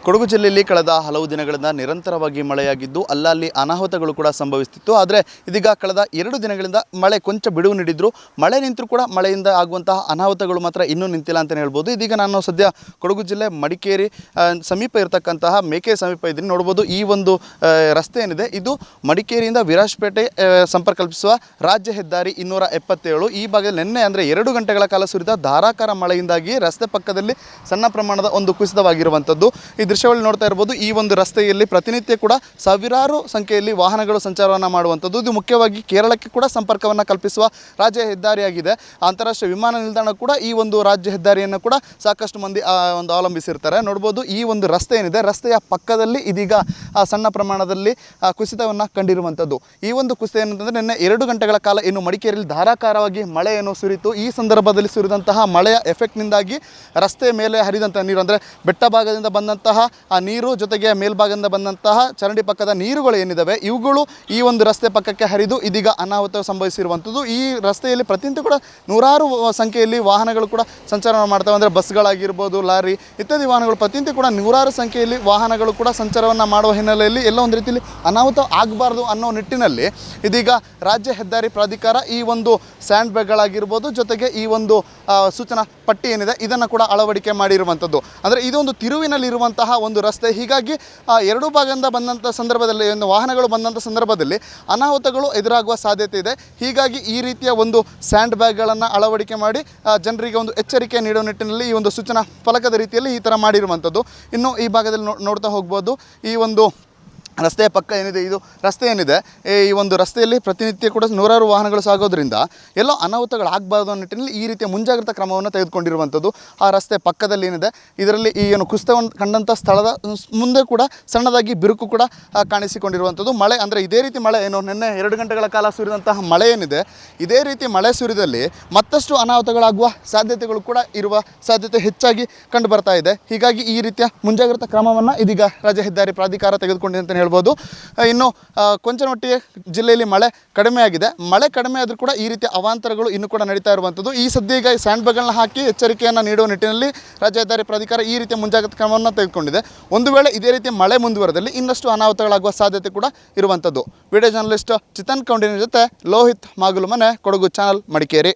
ಕೊಡಗು ಜಿಲ್ಲೆಯಲ್ಲಿ ಕಳೆದ ಹಲವು ದಿನಗಳಿಂದ ನಿರಂತರವಾಗಿ ಮಳೆಯಾಗಿದ್ದು ಅಲ್ಲಲ್ಲಿ ಅನಾಹುತಗಳು ಕೂಡ ಸಂಭವಿಸುತ್ತಿತ್ತು. ಆದರೆ ಇದೀಗ ಕಳೆದ 2 ದಿನಗಳಿಂದ ಮಳೆ ಕೊಂಚ ಬಿಡುವು ನೀಡಿದ್ರು. ಮಳೆ ನಿಂತರೂ ಕೂಡ ಮಳೆಯಿಂದ ಆಗುವಂತಹ ಅನಾಹುತಗಳು ಮಾತ್ರ ಇನ್ನೂ ನಿಂತಿಲ್ಲ ಅಂತಲೇ ಹೇಳ್ಬೋದು. ಇದೀಗ ನಾನು ಸದ್ಯ ಕೊಡಗು ಜಿಲ್ಲೆ ಮಡಿಕೇರಿ ಸಮೀಪ ಇರತಕ್ಕಂತಹ ಮೇಕೆ ಸಮೀಪ ಇದ್ದೀನಿ. ನೋಡ್ಬೋದು ಈ ಒಂದು ರಸ್ತೆ ಏನಿದೆ ಇದು ಮಡಿಕೇರಿಯಿಂದ ವಿರಾಜಪೇಟೆ ಸಂಪರ್ಕ ಕಲ್ಪಿಸುವ ರಾಜ್ಯ ಹೆದ್ದಾರಿ 277. ಈ ಭಾಗದಲ್ಲಿ ನಿನ್ನೆ ಅಂದರೆ 2 ಗಂಟೆಗಳ ಕಾಲ ಸುರಿದ ಧಾರಾಕಾರ ಮಳೆಯಿಂದಾಗಿ ರಸ್ತೆ ಪಕ್ಕದಲ್ಲಿ ಸಣ್ಣ ಪ್ರಮಾಣದ ಒಂದು ಕುಸಿತವಾಗಿರುವಂಥದ್ದು. ಈ ದೃಶ್ಯಗಳಲ್ಲಿ ನೋಡ್ತಾ ಇರ್ಬೋದು. ಈ ಒಂದು ರಸ್ತೆಯಲ್ಲಿ ಪ್ರತಿನಿತ್ಯ ಕೂಡ ಸಾವಿರಾರು ಸಂಖ್ಯೆಯಲ್ಲಿ ವಾಹನಗಳು ಸಂಚಾರವನ್ನು ಮಾಡುವಂಥದ್ದು. ಇದು ಮುಖ್ಯವಾಗಿ ಕೇರಳಕ್ಕೆ ಕೂಡ ಸಂಪರ್ಕವನ್ನು ಕಲ್ಪಿಸುವ ರಾಜ್ಯ ಹೆದ್ದಾರಿಯಾಗಿದೆ. ಅಂತಾರಾಷ್ಟ್ರೀಯ ವಿಮಾನ ನಿಲ್ದಾಣ ಕೂಡ ಈ ಒಂದು ರಾಜ್ಯ ಹೆದ್ದಾರಿಯನ್ನು ಕೂಡ ಸಾಕಷ್ಟು ಮಂದಿ ಒಂದು ಅವಲಂಬಿಸಿರ್ತಾರೆ. ನೋಡ್ಬೋದು ಈ ಒಂದು ರಸ್ತೆ ಏನಿದೆ ರಸ್ತೆಯ ಪಕ್ಕದಲ್ಲಿ ಇದೀಗ ಸಣ್ಣ ಪ್ರಮಾಣದಲ್ಲಿ ಕುಸಿತವನ್ನು ಕಂಡಿರುವಂಥದ್ದು. ಈ ಒಂದು ಕುಸಿತ ಏನಂತಂದರೆ ನಿನ್ನೆ 2 ಗಂಟೆಗಳ ಕಾಲ ಇನ್ನು ಮಡಿಕೇರಿಯಲ್ಲಿ ಧಾರಾಕಾರವಾಗಿ ಮಳೆಯನ್ನು ಸುರಿತು. ಈ ಸಂದರ್ಭದಲ್ಲಿ ಸುರಿದಂತಹ ಮಳೆಯ ಎಫೆಕ್ಟ್ನಿಂದಾಗಿ ರಸ್ತೆ ಮೇಲೆ ಹರಿದಂಥ ನೀರು ಅಂದರೆ ಬೆಟ್ಟ ಭಾಗದಿಂದ ಬಂದಂತಹ ಆ ನೀರು ಜೊತೆಗೆ ಮೇಲ್ಭಾಗದಿಂದ ಬಂದಂತಹ ಚರಂಡಿ ಪಕ್ಕದ ನೀರುಗಳು ಏನಿದ್ದಾವೆ ಇವುಗಳು ಈ ಒಂದು ರಸ್ತೆ ಪಕ್ಕಕ್ಕೆ ಹರಿದು ಇದೀಗ ಅನಾಹುತ ಸಂಭವಿಸಿರುವಂಥದ್ದು. ಈ ರಸ್ತೆಯಲ್ಲಿ ಪ್ರತಿನಿತ್ಯ ಕೂಡ ನೂರಾರು ಸಂಖ್ಯೆಯಲ್ಲಿ ವಾಹನಗಳು ಕೂಡ ಸಂಚಾರ ಮಾಡ್ತವೆ. ಅಂದರೆ ಬಸ್ಗಳಾಗಿರ್ಬೋದು, ಲಾರಿ ಇತ್ಯಾದಿ ವಾಹನಗಳು ಪ್ರತಿನಿತ್ಯ ಕೂಡ ನೂರಾರು ಸಂಖ್ಯೆಯಲ್ಲಿ ವಾಹನಗಳು ಕೂಡ ಸಂಚಾರವನ್ನು ಮಾಡುವ ಹಿನ್ನೆಲೆಯಲ್ಲಿ ಎಲ್ಲ ಒಂದು ರೀತಿಯಲ್ಲಿ ಅನಾಹುತ ಆಗಬಾರ್ದು ಅನ್ನೋ ನಿಟ್ಟಿನಲ್ಲಿ ಇದೀಗ ರಾಜ್ಯ ಹೆದ್ದಾರಿ ಪ್ರಾಧಿಕಾರ ಈ ಒಂದು ಸ್ಯಾಂಡ್ ಬ್ಯಾಗ್ಗಳಾಗಿರ್ಬೋದು ಜೊತೆಗೆ ಈ ಒಂದು ಸೂಚನಾ ಪಟ್ಟಿ ಏನಿದೆ ಇದನ್ನು ಕೂಡ ಅಳವಡಿಕೆ ಮಾಡಿರುವಂಥದ್ದು. ಅಂದರೆ ಇದೊಂದು ತಿರುವಿನಲ್ಲಿರುವಂತಹ ಒಂದು ರಸ್ತೆ. ಹೀಗಾಗಿ 2 ಭಾಗದಿಂದ ಬಂದಂಥ ಸಂದರ್ಭದಲ್ಲಿ ಒಂದು ವಾಹನಗಳು ಬಂದಂಥ ಸಂದರ್ಭದಲ್ಲಿ ಅನಾಹುತಗಳು ಎದುರಾಗುವ ಸಾಧ್ಯತೆ ಇದೆ. ಹೀಗಾಗಿ ಈ ರೀತಿಯ ಒಂದು ಸ್ಯಾಂಡ್ ಬ್ಯಾಗ್ಗಳನ್ನು ಅಳವಡಿಕೆ ಮಾಡಿ ಜನರಿಗೆ ಒಂದು ಎಚ್ಚರಿಕೆ ನೀಡುವ ನಿಟ್ಟಿನಲ್ಲಿ ಈ ಒಂದು ಸೂಚನಾ ಫಲಕದ ರೀತಿಯಲ್ಲಿ ಈ ಥರ ಮಾಡಿರುವಂಥದ್ದು. ಇನ್ನು ಈ ಭಾಗದಲ್ಲಿ ನೋಡ್ತಾ ಹೋಗ್ಬೋದು. ಈ ಒಂದು ರಸ್ತೆಯ ಪಕ್ಕ ಏನಿದೆ ಇದು ರಸ್ತೆ ಏನಿದೆ ಈ ಒಂದು ರಸ್ತೆಯಲ್ಲಿ ಪ್ರತಿನಿತ್ಯ ಕೂಡ ನೂರಾರು ವಾಹನಗಳು ಸಾಗೋದ್ರಿಂದ ಎಲ್ಲೋ ಅನಾಹುತಗಳಾಗಬಾರ್ದು ಅನ್ನೋ ನಿಟ್ಟಿನಲ್ಲಿ ಈ ರೀತಿಯ ಮುಂಜಾಗ್ರತಾ ಕ್ರಮವನ್ನು ತೆಗೆದುಕೊಂಡಿರುವಂಥದ್ದು. ಆ ರಸ್ತೆ ಪಕ್ಕದಲ್ಲಿ ಏನಿದೆ ಇದರಲ್ಲಿ ಈ ಏನು ಕುಸಿತವನ್ನು ಕಂಡಂಥ ಸ್ಥಳದ ಮುಂದೆ ಕೂಡ ಸಣ್ಣದಾಗಿ ಬಿರುಕು ಕೂಡ ಕಾಣಿಸಿಕೊಂಡಿರುವಂಥದ್ದು. ಮಳೆ ಅಂದರೆ ಇದೇ ರೀತಿ ಮಳೆ ಏನು ನಿನ್ನೆ 2 ಗಂಟೆಗಳ ಕಾಲ ಸುರಿದಂತಹ ಮಳೆ ಏನಿದೆ ಇದೇ ರೀತಿ ಮಳೆ ಸುರಿದಲ್ಲಿ ಮತ್ತಷ್ಟು ಅನಾಹುತಗಳಾಗುವ ಸಾಧ್ಯತೆಗಳು ಕೂಡ ಇರುವ ಸಾಧ್ಯತೆ ಹೆಚ್ಚಾಗಿ ಕಂಡು ಬರ್ತಾ ಇದೆ. ಹೀಗಾಗಿ ಈ ರೀತಿಯ ಮುಂಜಾಗ್ರತಾ ಕ್ರಮವನ್ನು ಇದೀಗ ರಾಜ್ಯ ಹೆದ್ದಾರಿ ಪ್ರಾಧಿಕಾರ ತೆಗೆದುಕೊಂಡಿದೆ ಅಂತಲೇ ಹೇಳ್ಬೋದು. ಇನ್ನು ಕೊಂಚ ಮಟ್ಟಿಗೆ ಜಿಲ್ಲೆಯಲ್ಲಿ ಮಳೆ ಕಡಿಮೆ ಆಗಿದೆ. ಮಳೆ ಕಡಿಮೆ ಆದರೂ ಕೂಡ ಈ ರೀತಿಯ ಅವಾಂತರಗಳು ಇನ್ನೂ ಕೂಡ ನಡೀತಾ ಇರುವಂಥದ್ದು. ಈ ಸದ್ಯ ಈಗ ಸ್ಯಾಂಡ್ ಬ್ಯಾಗ್ಗಳನ್ನ ಹಾಕಿ ಎಚ್ಚರಿಕೆಯನ್ನು ನೀಡುವ ನಿಟ್ಟಿನಲ್ಲಿ ರಾಜ್ಯ ಹೆದ್ದಾರಿ ಪ್ರಾಧಿಕಾರ ಈ ರೀತಿಯ ಮುಂಜಾಗ್ರತಾ ಕ್ರಮವನ್ನು ತೆಗೆದುಕೊಂಡಿದೆ. ಒಂದು ವೇಳೆ ಇದೇ ರೀತಿಯ ಮಳೆ ಮುಂದುವರೆದಲ್ಲಿ ಇನ್ನಷ್ಟು ಅನಾಹುತಗಳಾಗುವ ಸಾಧ್ಯತೆ ಕೂಡ ಇರುವಂಥದ್ದು. ವಿಡಿಯೋ ಜರ್ನಲಿಸ್ಟ್ ಚಿತನ್ ಕೌಂಡಿನ ಜೊತೆ ಲೋಹಿತ್ ಮಾಗುಲುಮನೆ, ಕೊಡಗು ಚಾನಲ್, ಮಡಿಕೇರಿ.